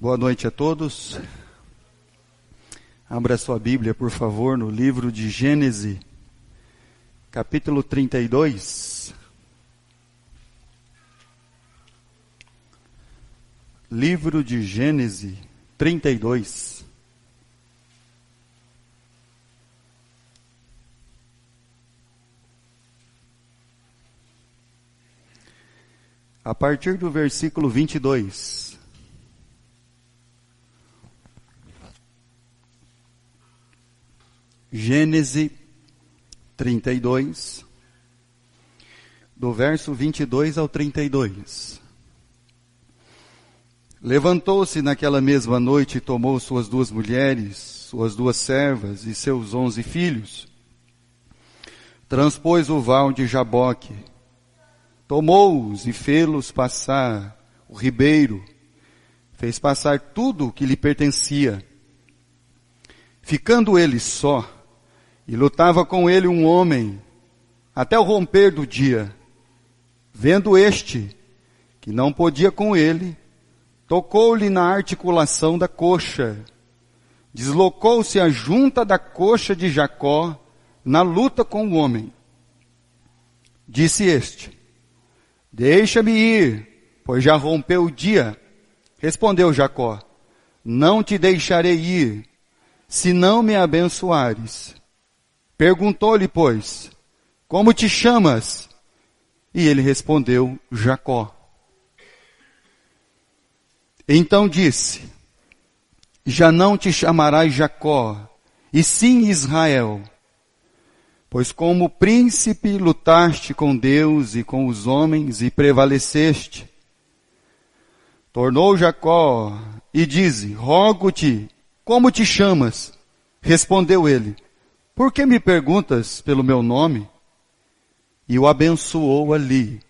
Boa noite a todos. Abra sua Bíblia, por favor, no livro de Gênesis, capítulo 32. Livro de Gênesis 32. A partir do versículo 22. Gênesis 32, do verso 22 ao 32. Levantou-se naquela mesma noite e tomou suas 2 mulheres, suas 2 servas e seus 11 filhos. Transpôs o val de Jaboque, tomou-os e fê-los passar o ribeiro, fez passar tudo o que lhe pertencia. Ficando ele só, e lutava com ele um homem, até o romper do dia. Vendo este, que não podia com ele, tocou-lhe na articulação da coxa. Deslocou-se a junta da coxa de Jacó, na luta com o homem. Disse este: deixa-me ir, pois já rompeu o dia. Respondeu Jacó: não te deixarei ir, se não me abençoares. Perguntou-lhe, pois, como te chamas? E ele respondeu, Jacó. Então disse: já não te chamarás Jacó, e sim Israel, pois como príncipe lutaste com Deus e com os homens e prevaleceste. Tornou Jacó e dize: rogo-te, como te chamas? Respondeu ele: por que me perguntas pelo meu nome? E o abençoou ali.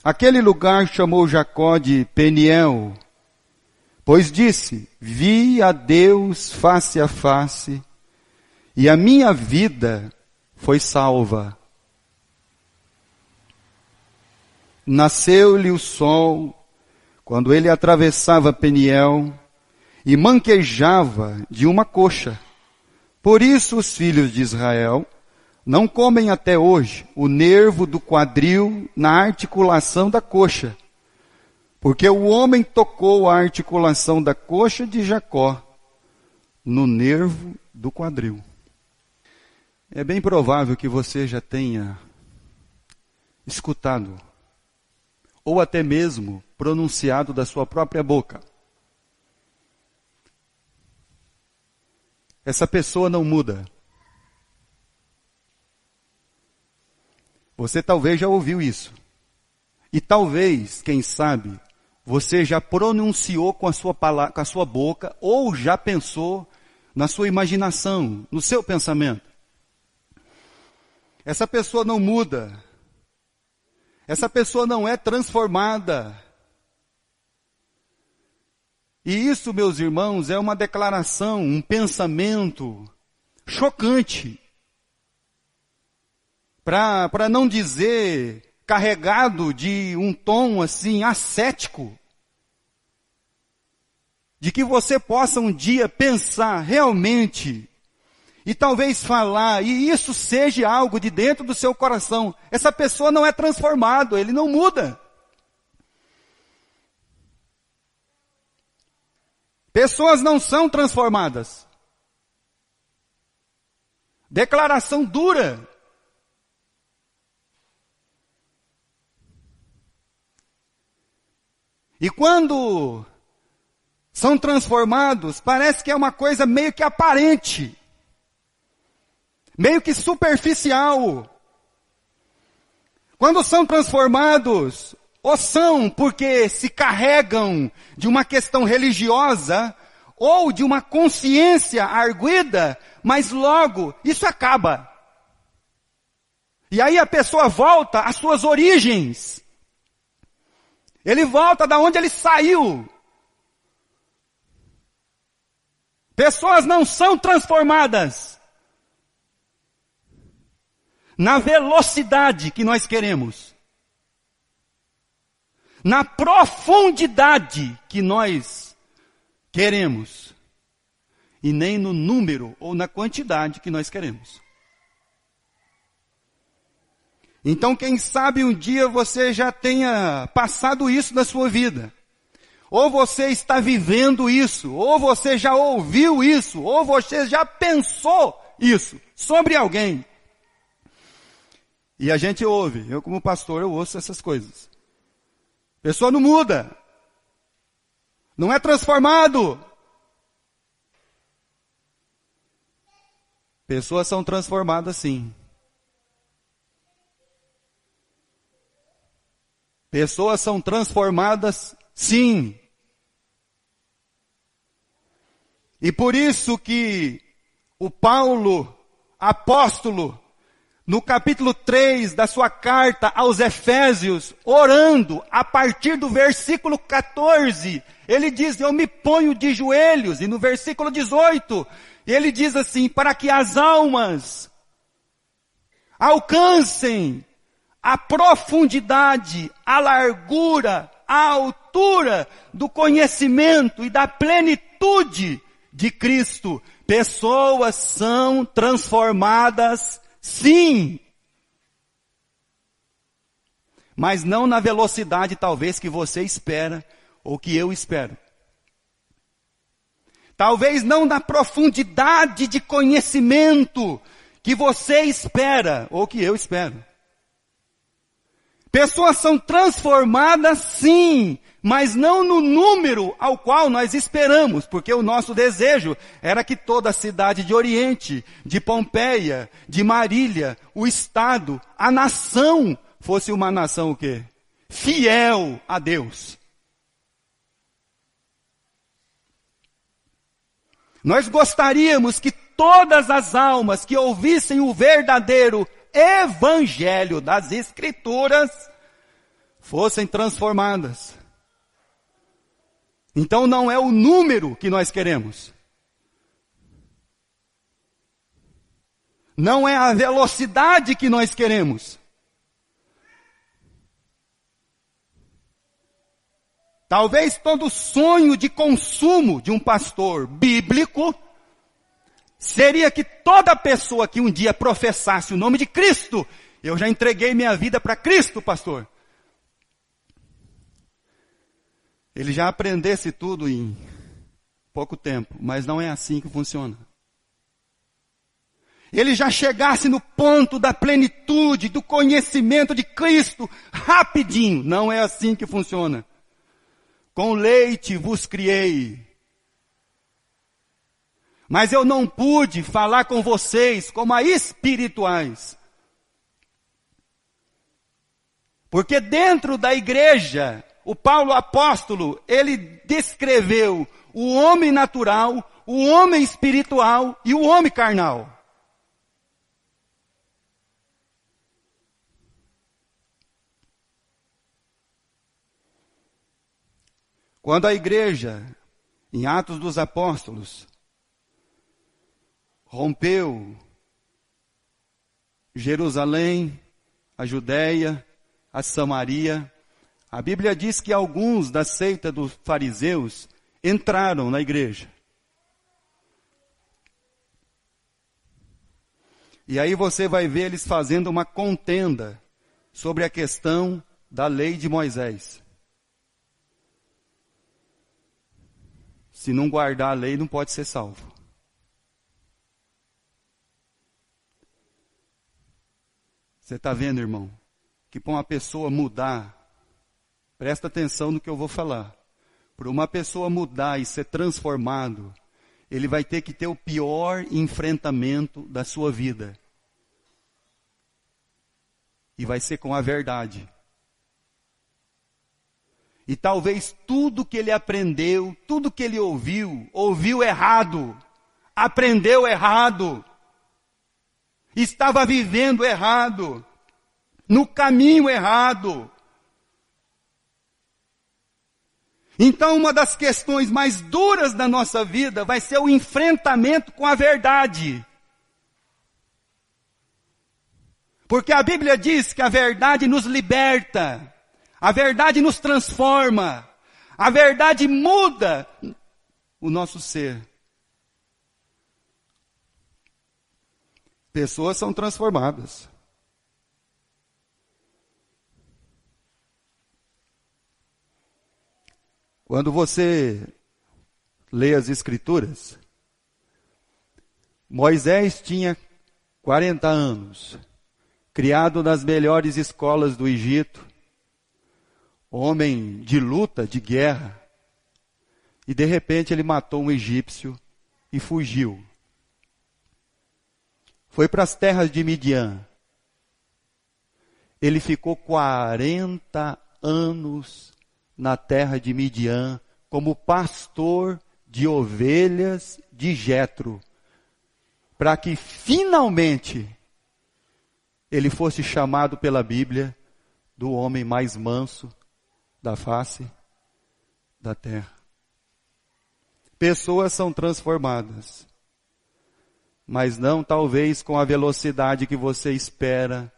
Aquele lugar chamou Jacó de Peniel, pois disse: vi a Deus face a face, e a minha vida foi salva. Nasceu-lhe o sol, quando ele atravessava Peniel, e manquejava de uma coxa. Por isso os filhos de Israel não comem até hoje o nervo do quadril na articulação da coxa, porque o homem tocou a articulação da coxa de Jacó no nervo do quadril. É bem provável que você já tenha escutado, ou até mesmo pronunciado da sua própria boca: essa pessoa não muda. Você talvez já ouviu isso. E talvez, quem sabe, você já pronunciou com a sua boca, ou já pensou na sua imaginação, no seu pensamento: essa pessoa não muda. Essa pessoa não é transformada. E isso, meus irmãos, é uma declaração, um pensamento chocante. Para não dizer carregado de um tom assim ascético. De que você possa um dia pensar realmente e talvez falar, e isso seja algo de dentro do seu coração: essa pessoa não é transformado, ele não muda. Pessoas não são transformadas. Declaração dura. E quando são transformados, parece que é uma coisa meio que aparente, meio que superficial. Quando são transformados, ou são porque se carregam de uma questão religiosa, ou de uma consciência arguida, mas logo isso acaba. E aí a pessoa volta às suas origens. Ele volta da onde ele saiu. Pessoas não são transformadas na velocidade que nós queremos. na profundidade que nós queremos, e nem no número ou na quantidade que nós queremos. Então, quem sabe um dia você já tenha passado isso na sua vida. Ou você está vivendo isso, ou você já ouviu isso, ou você já pensou isso sobre alguém. E a gente ouve, eu como pastor, eu ouço essas coisas. A pessoa não muda, não é transformado. Pessoas são transformadas sim. Pessoas são transformadas sim. E por isso que o Paulo, apóstolo, no capítulo 3 da sua carta aos Efésios, orando, a partir do versículo 14, ele diz, eu me ponho de joelhos, e no versículo 18, ele diz assim, para que as almas alcancem a profundidade, a largura, a altura do conhecimento e da plenitude de Cristo. Pessoas são transformadas, sim. Mas não na velocidade talvez que você espera ou que eu espero. Talvez não na profundidade de conhecimento que você espera ou que eu espero. Pessoas são transformadas sim, mas não no número ao qual nós esperamos, porque o nosso desejo era que toda a cidade de Oriente, de Pompeia, de Marília, o estado, a nação, fosse uma nação o quê? Fiel a Deus. Nós gostaríamos que todas as almas que ouvissem o verdadeiro Evangelho das Escrituras fossem transformadas. Então não é o número que nós queremos. Não é a velocidade que nós queremos. Talvez todo sonho de consumo de um pastor bíblico seria que toda pessoa que um dia professasse o nome de Cristo, eu já entreguei minha vida para Cristo, pastor. Ele já aprendesse tudo em pouco tempo, mas não é assim que funciona. Ele já chegasse no ponto da plenitude, do conhecimento de Cristo, rapidinho. Não é assim que funciona. Com leite vos criei. Mas eu não pude falar com vocês como a espirituais. Porque dentro da igreja, o Paulo apóstolo, ele descreveu o homem natural, o homem espiritual e o homem carnal. Quando a igreja, em Atos dos Apóstolos, rompeu Jerusalém, a Judéia, a Samaria, a Bíblia diz que alguns da seita dos fariseus entraram na igreja. E aí você vai ver eles fazendo uma contenda sobre a questão da lei de Moisés. Se não guardar a lei, não pode ser salvo. Você está vendo, irmão, que para uma pessoa mudar, presta atenção no que eu vou falar. Para uma pessoa mudar e ser transformado, ele vai ter que ter o pior enfrentamento da sua vida. E vai ser com a verdade. E talvez tudo que ele aprendeu, tudo que ele ouviu errado, aprendeu errado, estava vivendo errado, no caminho errado. Então uma das questões mais duras da nossa vida vai ser o enfrentamento com a verdade. Porque a Bíblia diz que a verdade nos liberta. A verdade nos transforma. A verdade muda o nosso ser. Pessoas são transformadas. Quando você lê as Escrituras, Moisés tinha 40 anos, criado nas melhores escolas do Egito, homem de luta, de guerra, e de repente ele matou um egípcio e fugiu. Foi para as terras de Midian. Ele ficou 40 anos na terra de Midian como pastor de ovelhas de Jetro, para que finalmente ele fosse chamado pela Bíblia do homem mais manso da face da terra. Pessoas são transformadas, mas não talvez com a velocidade que você espera,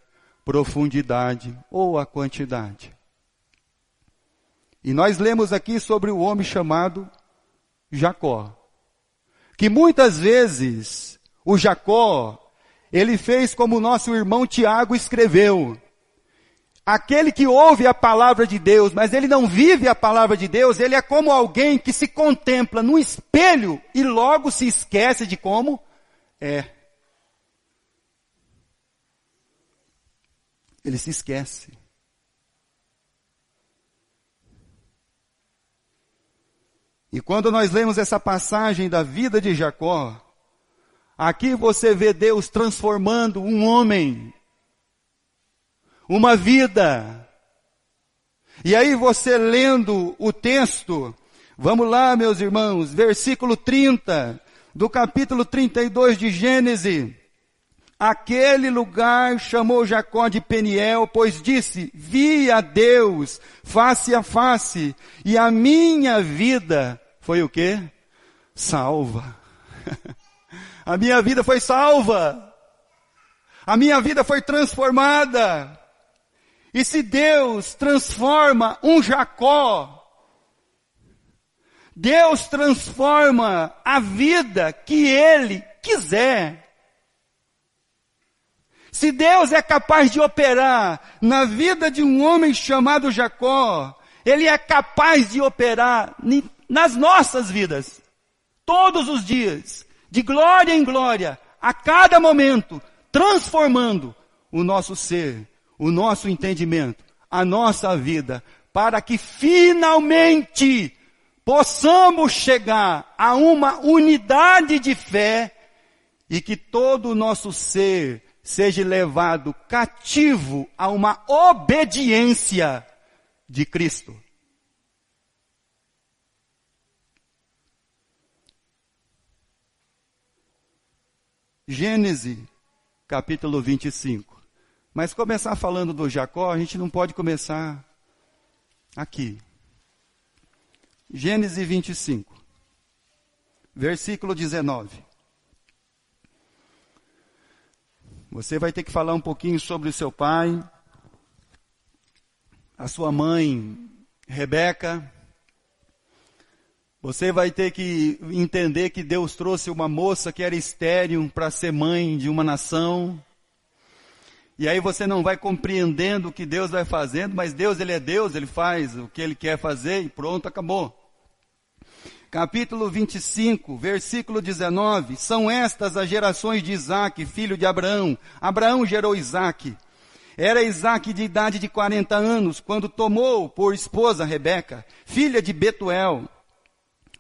profundidade ou a quantidade. E nós lemos aqui sobre o homem chamado Jacó, que muitas vezes o Jacó, ele fez como o nosso irmão Tiago escreveu. Aquele que ouve a palavra de Deus, mas ele não vive a palavra de Deus, ele é como alguém que se contempla no espelho e logo se esquece de como é. Ele se esquece. E quando nós lemos essa passagem da vida de Jacó, aqui você vê Deus transformando um homem, uma vida. E aí você lendo o texto, vamos lá meus irmãos, versículo 30, do capítulo 32 de Gênesis. Aquele lugar chamou Jacó de Peniel, pois disse, vi a Deus face a face, e a minha vida foi o quê? Salva. A minha vida foi salva. A minha vida foi transformada. E se Deus transforma um Jacó, Deus transforma a vida que Ele quiser. Se Deus é capaz de operar na vida de um homem chamado Jacó, Ele é capaz de operar nas nossas vidas, todos os dias, de glória em glória, a cada momento, transformando o nosso ser, o nosso entendimento, a nossa vida, para que finalmente possamos chegar a uma unidade de fé e que todo o nosso ser seja levado cativo a uma obediência de Cristo. Gênesis, capítulo 25. Mas começar falando do Jacó, a gente não pode começar aqui. Gênesis 25, versículo 19. Você vai ter que falar um pouquinho sobre o seu pai, a sua mãe, Rebeca. Você vai ter que entender que Deus trouxe uma moça que era estéril para ser mãe de uma nação. E aí você não vai compreendendo o que Deus vai fazendo, mas Deus, Ele é Deus, Ele faz o que Ele quer fazer e pronto, acabou. Capítulo 25, versículo 19, são estas as gerações de Isaque, filho de Abraão. Abraão gerou Isaque. Era Isaque de idade de 40 anos, quando tomou por esposa Rebeca, filha de Betuel,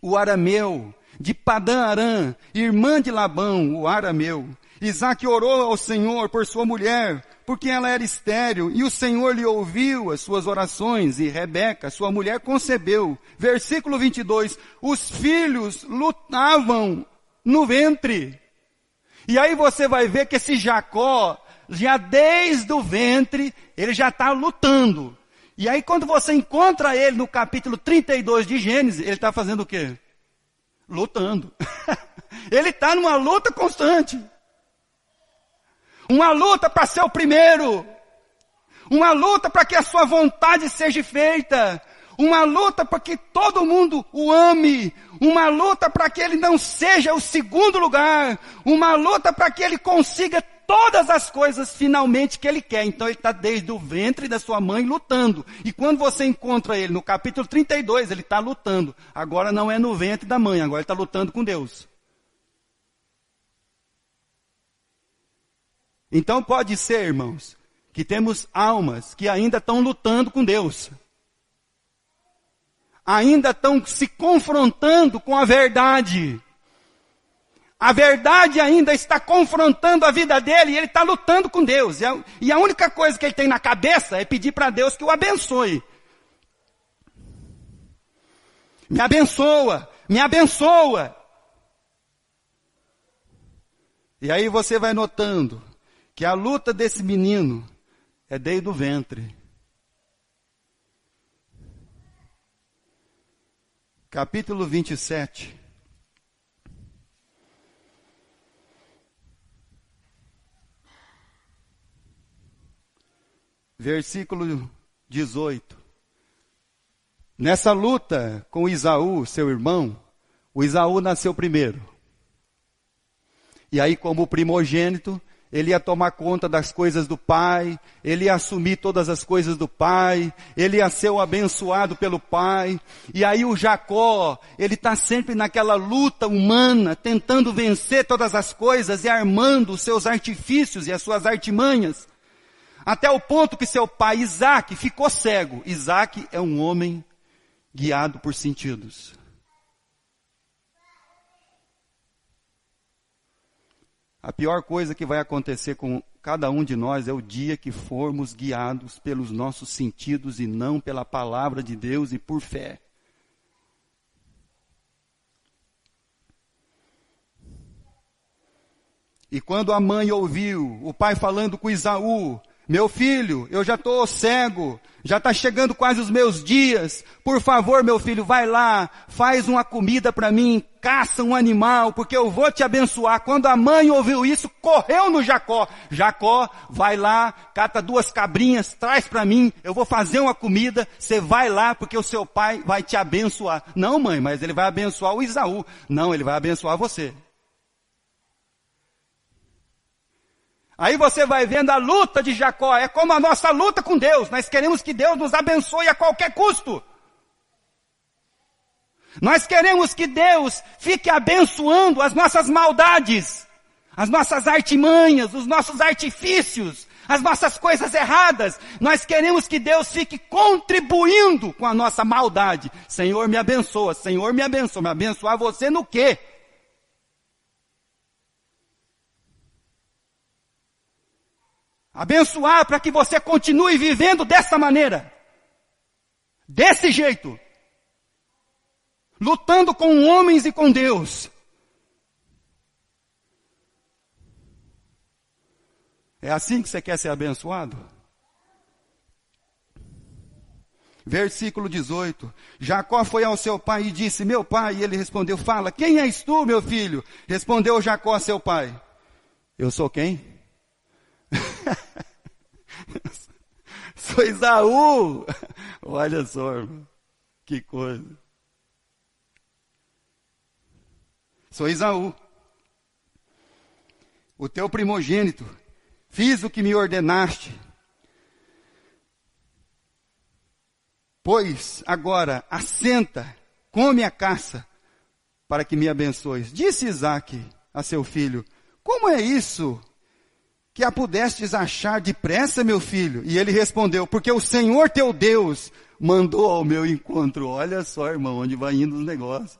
o arameu, de Padã Arã, irmã de Labão, o arameu. Isaque orou ao Senhor por sua mulher, porque ela era estéril, e o Senhor lhe ouviu as suas orações, e Rebeca, sua mulher, concebeu. Versículo 22, os filhos lutavam no ventre. E aí você vai ver que esse Jacó, já desde o ventre, ele já está lutando. E aí quando você encontra ele no capítulo 32 de Gênesis, ele está fazendo o quê? Lutando. Ele está numa luta constante. Uma luta para ser o primeiro. uma luta para que a sua vontade seja feita, uma luta para que todo mundo o ame, uma luta para que ele não seja o segundo lugar, uma luta para que ele consiga todas as coisas finalmente que ele quer. Então ele está desde o ventre da sua mãe lutando. E quando você encontra ele no capítulo 32, ele está lutando. Agora não é no ventre da mãe, agora ele está lutando com Deus. Então pode ser, irmãos, que temos almas que ainda estão lutando com Deus. Ainda estão se confrontando com a verdade. A verdade ainda está confrontando a vida dele e ele está lutando com Deus. E a única coisa que ele tem na cabeça é pedir para Deus que o abençoe. Me abençoa, me abençoa. E aí você vai notando que a luta desse menino é desde o ventre. Capítulo 27. Versículo 18. Nessa luta com Isaú, seu irmão, o Isaú nasceu primeiro. E aí, como primogênito, ele ia tomar conta das coisas do pai, ele ia assumir todas as coisas do pai, ele ia ser o abençoado pelo pai. E aí o Jacó, ele está sempre naquela luta humana, tentando vencer todas as coisas e armando os seus artifícios e as suas artimanhas. Até o ponto que seu pai Isaac ficou cego. Isaac é um homem guiado por sentidos. A pior coisa que vai acontecer com cada um de nós é o dia que formos guiados pelos nossos sentidos e não pela palavra de Deus e por fé. E quando a mãe ouviu o pai falando com Isaú, meu filho, eu já estou cego, já está chegando quase os meus dias, por favor, meu filho, vai lá, faz uma comida para mim, caça um animal, porque eu vou te abençoar. Quando a mãe ouviu isso, correu no Jacó. Jacó, vai lá, cata 2 cabrinhas, traz para mim, eu vou fazer uma comida, você vai lá, porque o seu pai vai te abençoar. Não, mãe, mas ele vai abençoar o Isaú. Não, ele vai abençoar você. Aí você vai vendo a luta de Jacó, é como a nossa luta com Deus. Nós queremos que Deus nos abençoe a qualquer custo. Nós queremos que Deus fique abençoando as nossas maldades, as nossas artimanhas, os nossos artifícios, as nossas coisas erradas. Nós queremos que Deus fique contribuindo com a nossa maldade. Senhor, me abençoa, Senhor, me abençoa. Me abençoar você no quê? Abençoar para que você continue vivendo dessa maneira. Desse jeito. Lutando com homens e com Deus. É assim que você quer ser abençoado? Versículo 18. Jacó foi ao seu pai e disse, meu pai, e ele respondeu, fala, quem és tu, meu filho? Respondeu Jacó a seu pai, eu sou quem? Sou Isaú. Olha só, irmão, que coisa. Sou Isaú, o teu primogênito. Fiz o que me ordenaste. Pois agora assenta, come a caça, para que me abençoes. Disse Isaque a seu filho, como é isso que a pudestes achar depressa, meu filho? E ele respondeu, porque o Senhor teu Deus mandou ao meu encontro. Olha só, irmão, onde vai indo os negócios.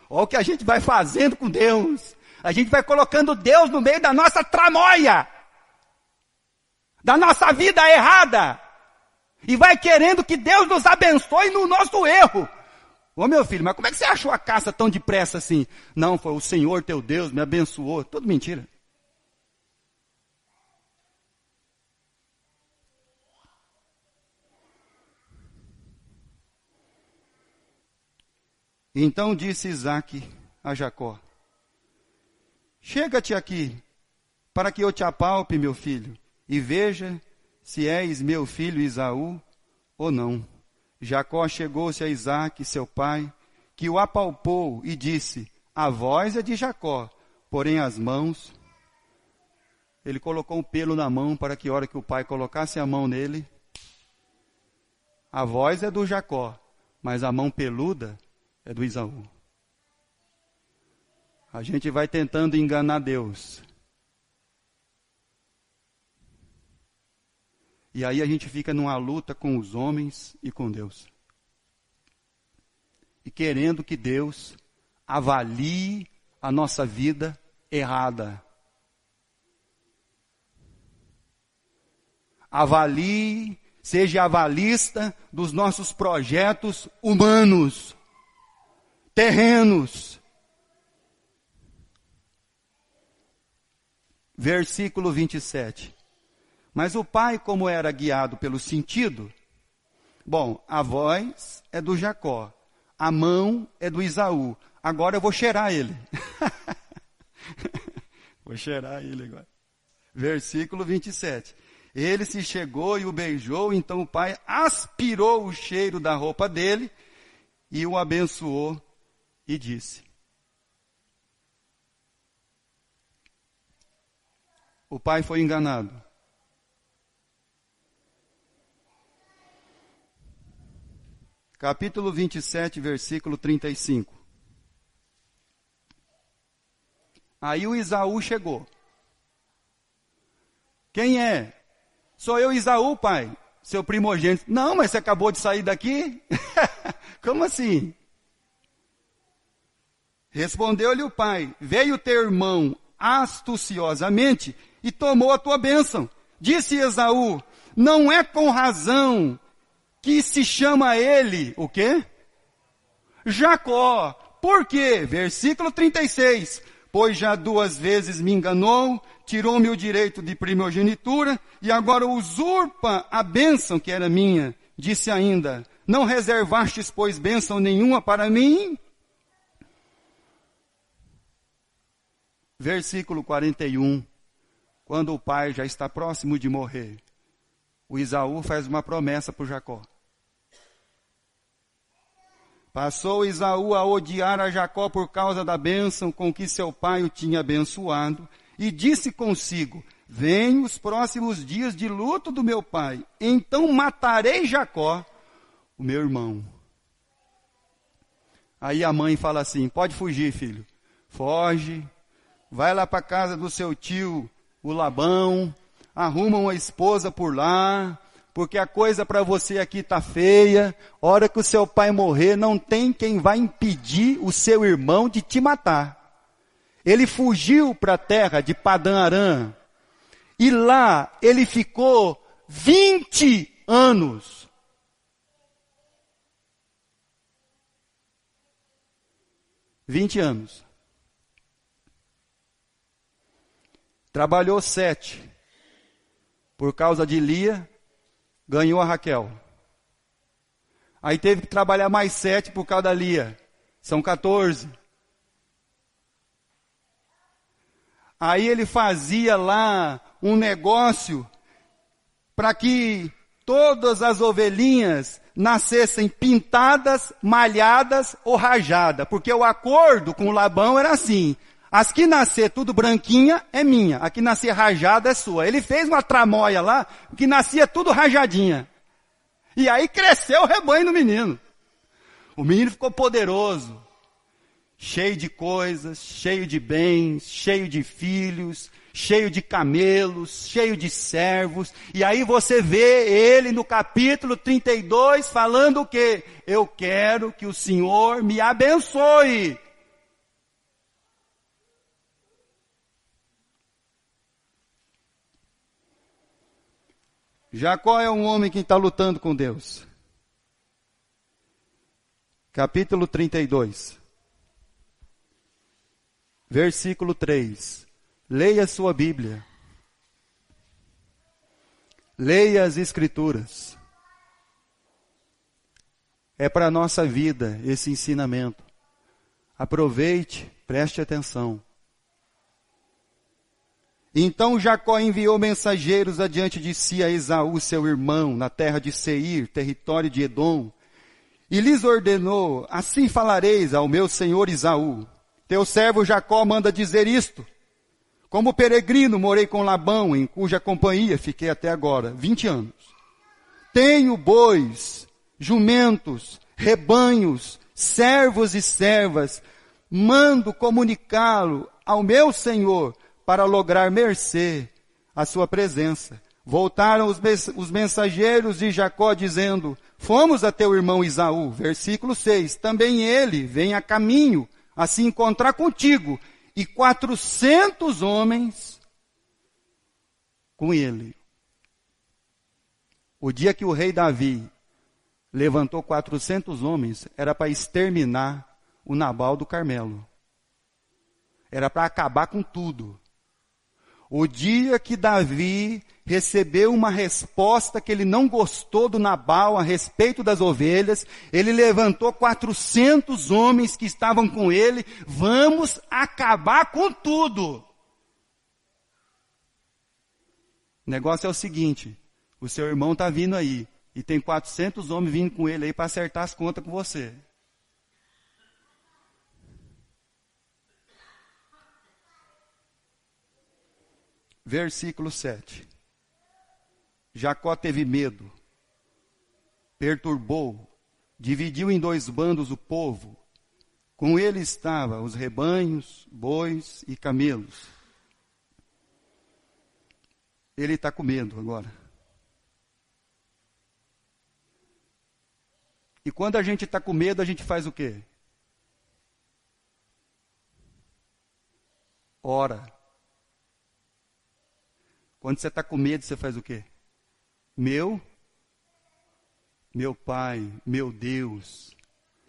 Olha o que a gente vai fazendo com Deus. A gente vai colocando Deus no meio da nossa tramóia, da nossa vida errada, e vai querendo que Deus nos abençoe no nosso erro. Ô meu filho, mas como é que você achou a caça tão depressa assim? Não, foi o Senhor teu Deus me abençoou. Tudo mentira. Então disse Isaque a Jacó, chega-te aqui, para que eu te apalpe, meu filho, e veja se és meu filho Esaú ou não. Jacó chegou-se a Isaque, seu pai, que o apalpou e disse, a voz é de Jacó, porém as mãos... Ele colocou um pelo na mão para que a hora que o pai colocasse a mão nele, a voz é do Jacó, mas a mão peluda é do Esaú. A gente vai tentando enganar Deus. E aí a gente fica numa luta com os homens e com Deus. E querendo que Deus avalie a nossa vida errada. Avalie, seja avalista dos nossos projetos humanos, terrenos. Versículo 27. Mas o pai, como era guiado pelo sentido, bom, a voz é do Jacó, a mão é do Esaú. Agora eu vou cheirar ele. Vou cheirar ele agora. Versículo 27. Ele se chegou e o beijou, então o pai aspirou o cheiro da roupa dele e o abençoou e disse. O pai foi enganado. Capítulo 27, versículo 35. Aí o Esaú chegou. Quem é? Sou eu, Esaú, pai, seu primogênito. Não, mas você acabou de sair daqui? Como assim? Respondeu-lhe o pai, veio teu irmão astuciosamente e tomou a tua bênção. Disse Esaú, não é com razão que se chama ele, o quê? Jacó. Por quê? Versículo 36. Pois já 2 vezes me enganou, tirou-me o direito de primogenitura e agora usurpa a bênção que era minha. Disse ainda, não reservastes, pois, bênção nenhuma para mim? Versículo 41. Quando o pai já está próximo de morrer, o Esaú faz uma promessa para o Jacó. Passou Esaú a odiar a Jacó por causa da bênção com que seu pai o tinha abençoado, e disse consigo, venham os próximos dias de luto do meu pai, então matarei Jacó, o meu irmão. Aí a mãe fala assim, pode fugir, filho. Foge, vai lá para a casa do seu tio, o Labão, arruma uma esposa por lá, porque a coisa para você aqui está feia. Hora que o seu pai morrer, não tem quem vai impedir o seu irmão de te matar. Ele fugiu para a terra de Padã Arã. E lá ele ficou 20 anos. Trabalhou 7. Por causa de Lia, ganhou a Raquel. Aí teve que trabalhar mais 7 por causa da Lia. São 14. Aí ele fazia lá um negócio para que todas as ovelhinhas nascessem pintadas, malhadas ou rajadas. Porque o acordo com o Labão era assim. As que nascer tudo branquinha é minha. A que nascer rajada é sua. Ele fez uma tramóia lá que nascia tudo rajadinha. E aí cresceu o rebanho do menino. O menino ficou poderoso. Cheio de coisas, cheio de bens, cheio de filhos, cheio de camelos, cheio de servos. E aí você vê ele no capítulo 32 falando o quê? Eu quero que o Senhor me abençoe. Jacó é um homem que está lutando com Deus. Capítulo 32. Versículo 3. Leia a sua Bíblia. Leia as Escrituras. É para a nossa vida esse ensinamento. Aproveite, preste atenção. Então Jacó enviou mensageiros adiante de si a Esaú, seu irmão, na terra de Seir, território de Edom, e lhes ordenou: assim falareis ao meu senhor Esaú: teu servo Jacó manda dizer isto: como peregrino morei com Labão, em cuja companhia fiquei até agora, 20 anos. Tenho bois, jumentos, rebanhos, servos e servas. Mando comunicá-lo ao meu senhor para lograr mercê à sua presença. Voltaram os mensageiros de Jacó dizendo: fomos a teu irmão Esaú. Versículo 6. Também ele vem a caminho a se encontrar contigo, e 400 homens com ele. O dia que o rei Davi levantou 400 homens, era para exterminar o Nabal do Carmelo. Era para acabar com tudo. O dia que Davi recebeu uma resposta que ele não gostou do Nabal a respeito das ovelhas, ele levantou 400 homens que estavam com ele: vamos acabar com tudo. O negócio é o seguinte: o seu irmão está vindo aí, e tem 400 homens vindo com ele aí para acertar as contas com você. Versículo 7. Jacó teve medo, perturbou, dividiu em 2 bandos o povo. Com ele estavam os rebanhos, bois e camelos. Ele está com medo agora. E quando a gente está com medo, a gente faz o quê? Ora. Quando você está com medo, você faz o quê? Meu Pai, meu Deus,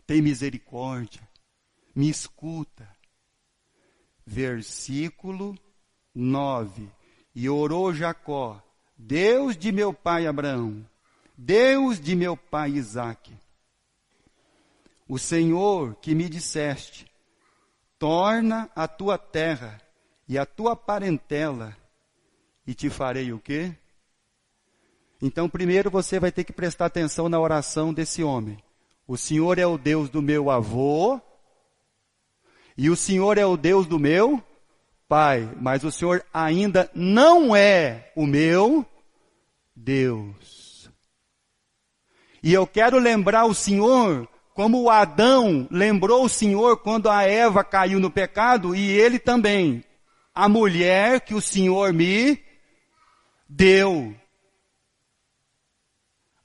tem misericórdia, me escuta. Versículo 9. E orou Jacó: Deus de meu pai Abraão, Deus de meu pai Isaque, o Senhor que me disseste: torna a tua terra e a tua parentela, e te farei o quê? Então, primeiro você vai ter que prestar atenção na oração desse homem. O Senhor é o Deus do meu avô, e o Senhor é o Deus do meu pai, mas o Senhor ainda não é o meu Deus. E eu quero lembrar o Senhor como o Adão lembrou o Senhor quando a Eva caiu no pecado, e ele também: a mulher que o Senhor me deu.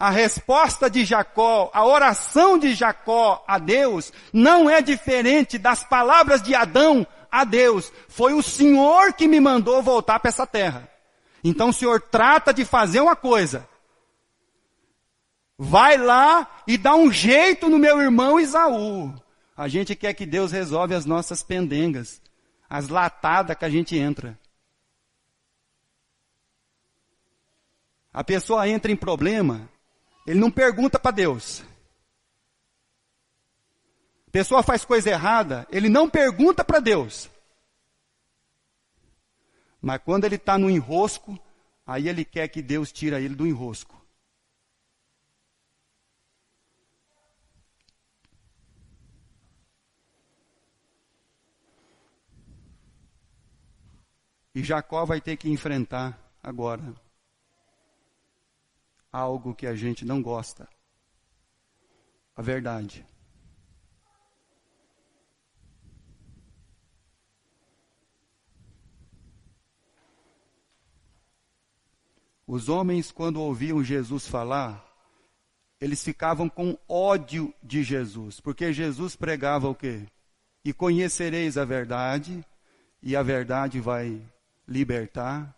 A resposta de Jacó, a oração de Jacó a Deus, não é diferente das palavras de Adão a Deus. Foi o Senhor que me mandou voltar para essa terra. Então o Senhor trata de fazer uma coisa: vai lá e dá um jeito no meu irmão Esaú. A gente quer que Deus resolve as nossas pendengas, as latadas que a gente entra. A pessoa entra em problema, ele não pergunta para Deus. A pessoa faz coisa errada, ele não pergunta para Deus. Mas quando ele está no enrosco, aí ele quer que Deus tire ele do enrosco. E Jacó vai ter que enfrentar agora algo que a gente não gosta: a verdade. Os homens, quando ouviam Jesus falar, eles ficavam com ódio de Jesus, porque Jesus pregava o quê? E conhecereis a verdade, e a verdade vai libertar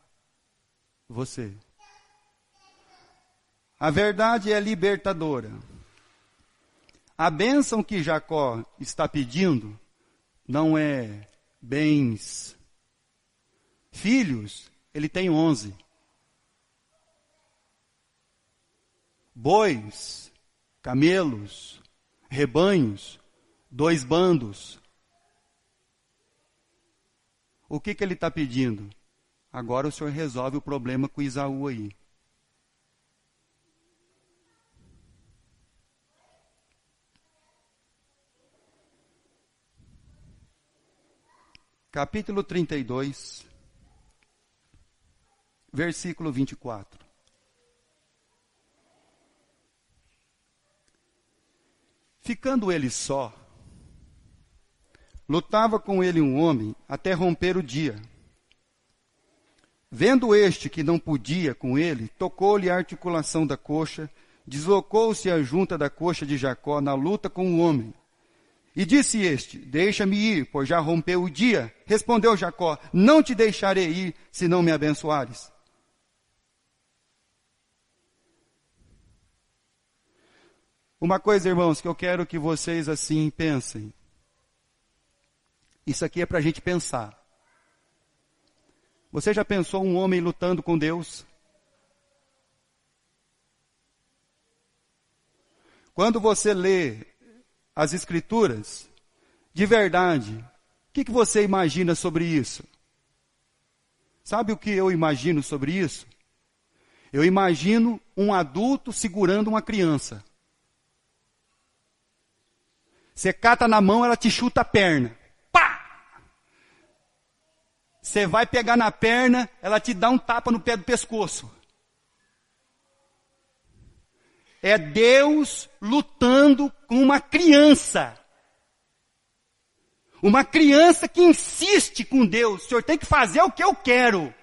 você. A verdade é libertadora. A bênção que Jacó está pedindo não é bens. Filhos, ele tem 11. Bois, camelos, rebanhos, 2 bandos. O que ele está pedindo? Agora o Senhor resolve o problema com Esaú aí. Capítulo 32, versículo 24. Ficando ele só, lutava com ele um homem até romper o dia. Vendo este que não podia com ele, tocou-lhe a articulação da coxa, deslocou-se a junta da coxa de Jacó na luta com o homem. E disse este: deixa-me ir, pois já rompeu o dia. Respondeu Jacó: não te deixarei ir, se não me abençoares. Uma coisa, irmãos, que eu quero que vocês assim pensem. Isso aqui é para a gente pensar. Você já pensou um homem lutando com Deus? Quando você lê as Escrituras, de verdade, o que você imagina sobre isso? Sabe o que eu imagino sobre isso? Eu imagino um adulto segurando uma criança. Você cata na mão, ela te chuta a perna. Pá! Você vai pegar na perna, ela te dá um tapa no pé do pescoço. É Deus lutando com uma criança. Uma criança que insiste com Deus. O Senhor tem que fazer o que eu quero.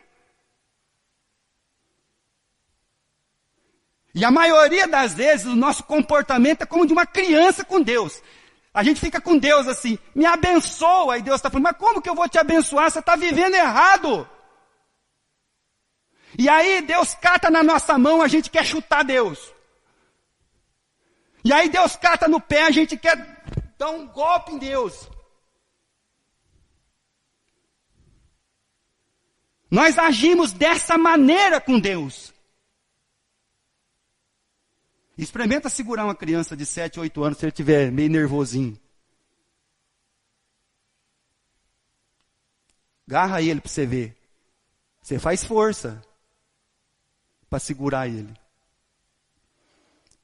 E a maioria das vezes o nosso comportamento é como de uma criança com Deus. A gente fica com Deus assim, me abençoa. E Deus está falando, mas como que eu vou te abençoar? Você está vivendo errado. E aí Deus cata na nossa mão, a gente quer chutar Deus. E aí Deus cata no pé, a gente quer dar um golpe em Deus. Nós agimos dessa maneira com Deus. Experimenta segurar uma criança de 7, 8 anos se ele estiver meio nervosinho. Agarra ele para você ver. Você faz força para segurar ele.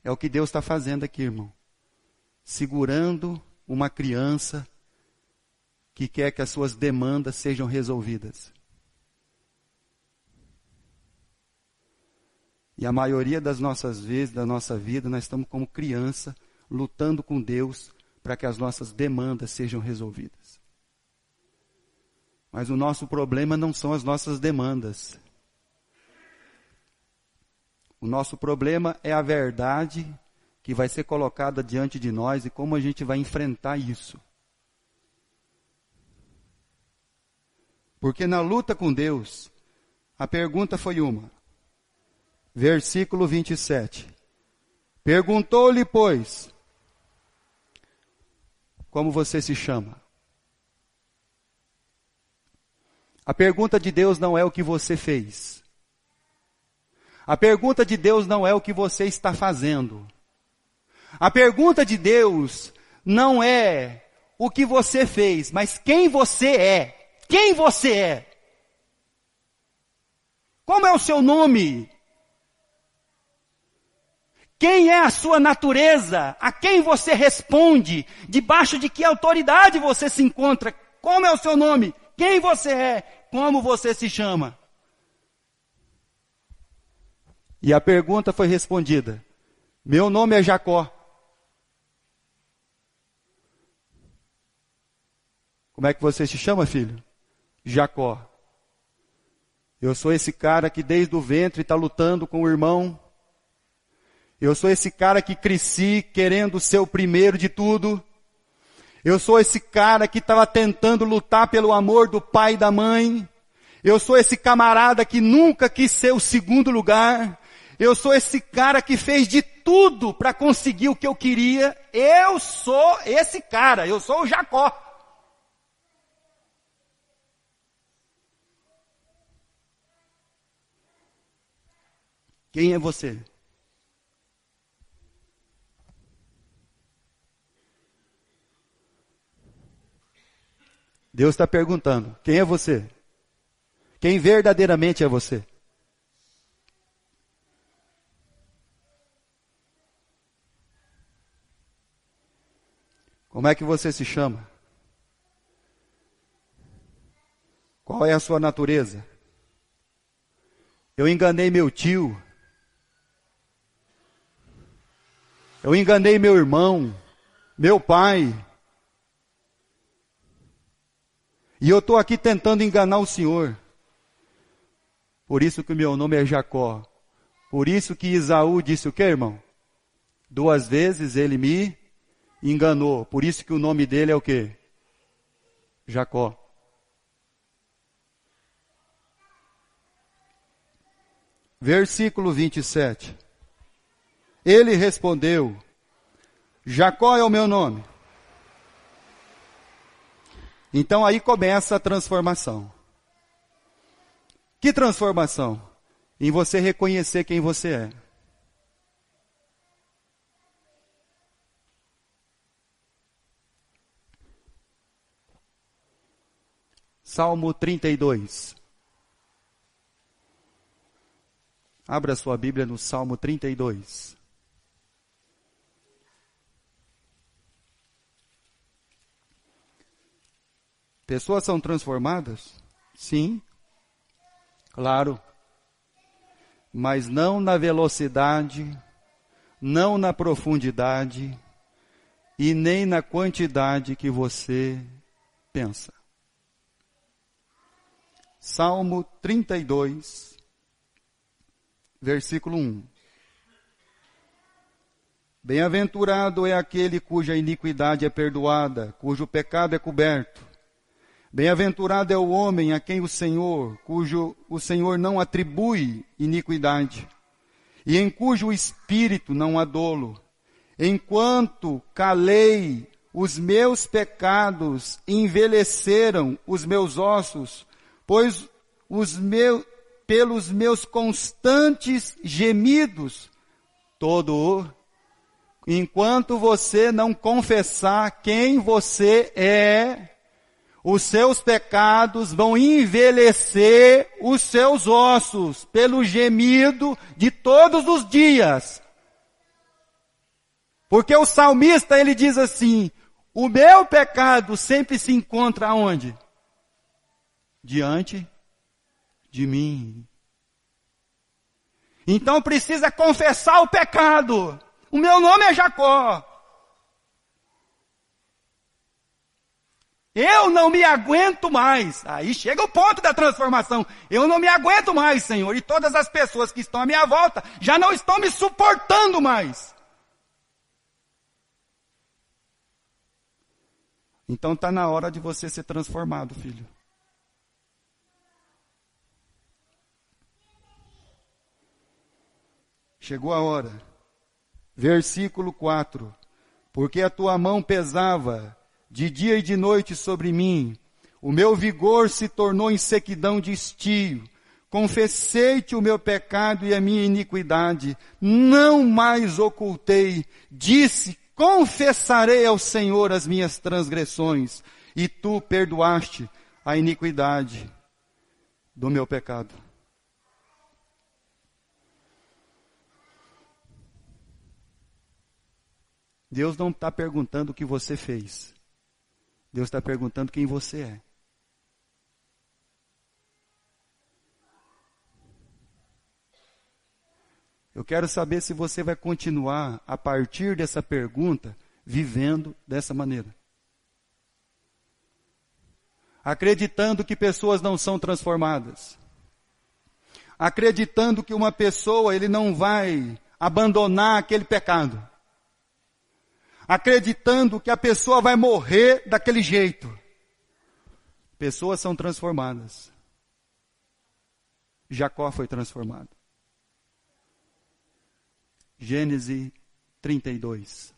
É o que Deus está fazendo aqui, irmão. Segurando uma criança que quer que as suas demandas sejam resolvidas. E a maioria das nossas vezes, da nossa vida, nós estamos como criança, lutando com Deus para que as nossas demandas sejam resolvidas. Mas o nosso problema não são as nossas demandas. O nosso problema é a verdade que vai ser colocada diante de nós e como a gente vai enfrentar isso. Porque na luta com Deus, a pergunta foi uma. Versículo 27. Perguntou-lhe, pois, como você se chama? A pergunta de Deus não é o que você fez. A pergunta de Deus não é o que você está fazendo. A pergunta de Deus não é o que você fez, mas quem você é. Quem você é? Como é o seu nome? Quem é a sua natureza? A quem você responde? Debaixo de que autoridade você se encontra? Como é o seu nome? Quem você é? Como você se chama? E a pergunta foi respondida. Meu nome é Jacó. Como é que você se chama, filho? Jacó. Eu sou esse cara que desde o ventre está lutando com o irmão. Eu sou esse cara que cresci querendo ser o primeiro de tudo. Eu sou esse cara que estava tentando lutar pelo amor do pai e da mãe. Eu sou esse camarada que nunca quis ser o segundo lugar. Eu sou esse cara que fez de tudo para conseguir o que eu queria. Eu sou esse cara, eu sou o Jacó. Quem é você? Deus está perguntando, quem é você? quem verdadeiramente é você. Como é que você se chama? Qual é a sua natureza? Eu enganei meu tio. Eu enganei meu irmão, meu pai. E eu estou aqui tentando enganar o Senhor. Por isso que o meu nome é Jacó. Por isso que Esaú disse o quê, irmão? 2 vezes ele me enganou. Por isso que o nome dele é o quê? Jacó. Versículo 27. Ele respondeu: Jacó é o meu nome. Então aí começa a transformação. Que transformação? Em você reconhecer quem você é. Salmo 32. Abra sua Bíblia no Salmo 32. Pessoas são transformadas? Sim, claro. Mas não na velocidade, não na profundidade e nem na quantidade que você pensa. Salmo 32, versículo 1. Bem-aventurado é aquele cuja iniquidade é perdoada, cujo pecado é coberto. Bem-aventurado é o homem a quem cujo o Senhor não atribui iniquidade, e em cujo espírito não há dolo. Enquanto calei, os meus pecados envelheceram os meus ossos, pois pelos meus constantes gemidos, enquanto você não confessar quem você é, os seus pecados vão envelhecer os seus ossos pelo gemido de todos os dias. Porque o salmista, ele diz assim: o meu pecado sempre se encontra aonde? Diante de mim. Então precisa confessar o pecado. O meu nome é Jacó. Eu não me aguento mais. Aí chega o ponto da transformação. Eu não me aguento mais, Senhor. E todas as pessoas que estão à minha volta já não estão me suportando mais. Então está na hora de você ser transformado, filho. Chegou a hora. Versículo 4. Porque a tua mão pesava de dia e de noite sobre mim, o meu vigor se tornou em sequidão de estio. Confessei-te o meu pecado e a minha iniquidade, não mais ocultei. Disse: confessarei ao Senhor as minhas transgressões, e tu perdoaste a iniquidade do meu pecado. Deus não está perguntando o que você fez. Deus está perguntando quem você é. Eu quero saber se você vai continuar, a partir dessa pergunta, vivendo dessa maneira. Acreditando que pessoas não são transformadas. Acreditando que uma pessoa, ele não vai abandonar aquele pecado. Acreditando que a pessoa vai morrer daquele jeito. Pessoas são transformadas. Jacó foi transformado. Gênesis 32.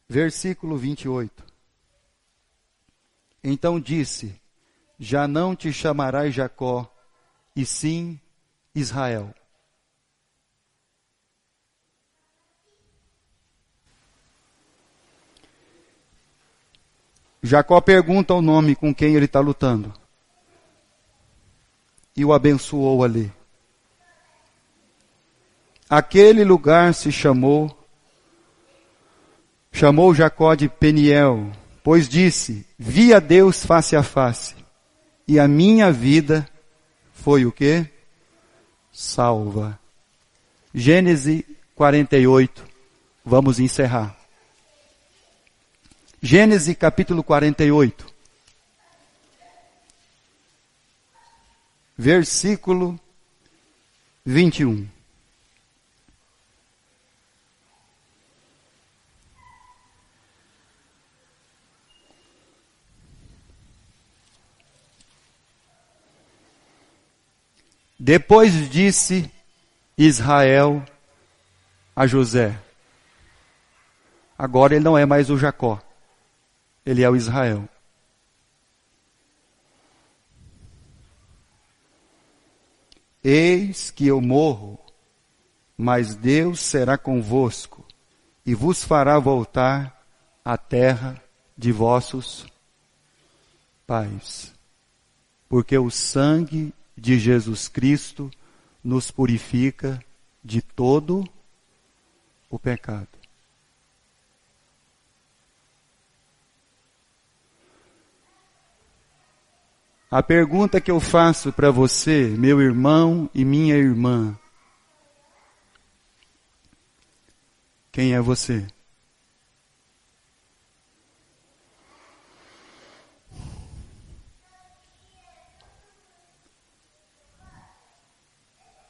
Versículo 28. Então disse: já não te chamarás Jacó, e sim Israel. Jacó pergunta o nome com quem ele está lutando. E o abençoou ali. Aquele lugar se chamou Jacó de Peniel, pois disse, vi a Deus face a face, e a minha vida foi o quê? Salva. Gênesis 48, vamos encerrar. Gênesis capítulo 48, versículo 21. Depois disse Israel a José. Agora ele não é mais o Jacó. Ele é o Israel. Eis que eu morro, mas Deus será convosco e vos fará voltar à terra de vossos pais. Porque o sangue de Jesus Cristo nos purifica de todo o pecado. A pergunta que eu faço para você, meu irmão e minha irmã, quem é você?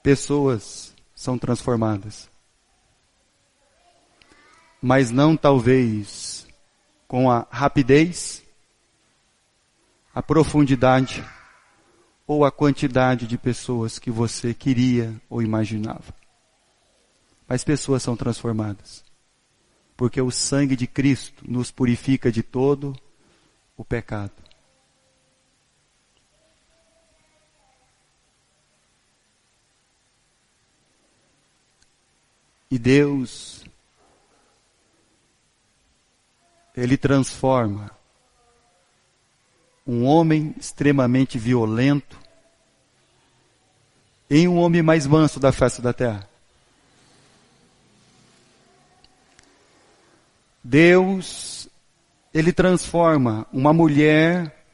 Pessoas são transformadas, mas não talvez com a rapidez, a profundidade ou a quantidade de pessoas que você queria ou imaginava. Mas pessoas são transformadas, porque o sangue de Cristo nos purifica de todo o pecado. E Deus, Ele transforma um homem extremamente violento em um homem mais manso da face da terra. Deus, Ele transforma uma mulher,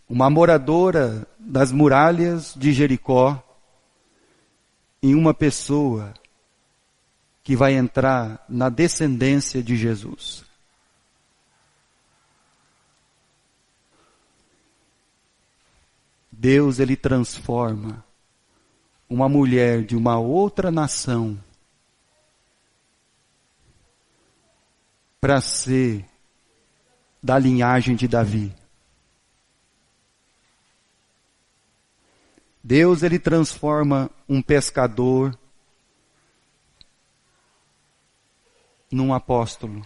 uma moradora das muralhas de Jericó, em uma pessoa que vai entrar na descendência de Jesus. Deus, Ele transforma uma mulher de uma outra nação para ser da linhagem de Davi. Deus, Ele transforma um pescador num apóstolo.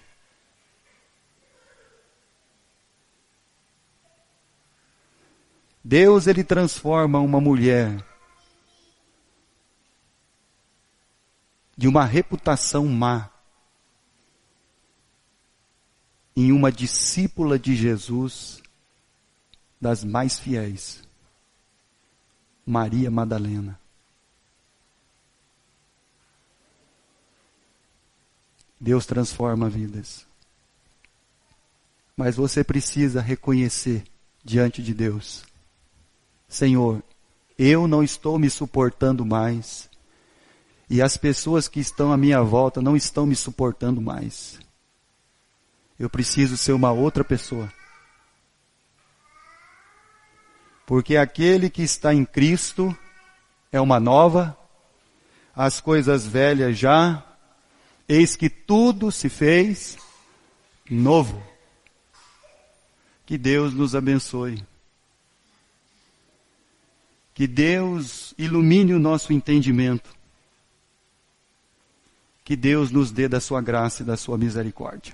Deus, Ele transforma uma mulher de uma reputação má em uma discípula de Jesus das mais fiéis, Maria Madalena. Deus transforma vidas. Mas você precisa reconhecer diante de Deus: Senhor, eu não estou me suportando mais, e as pessoas que estão à minha volta não estão me suportando mais. Eu preciso ser uma outra pessoa. Porque aquele que está em Cristo é uma nova, as coisas velhas já, eis que tudo se fez novo. Que Deus nos abençoe. Que Deus ilumine o nosso entendimento. Que Deus nos dê da sua graça e da sua misericórdia.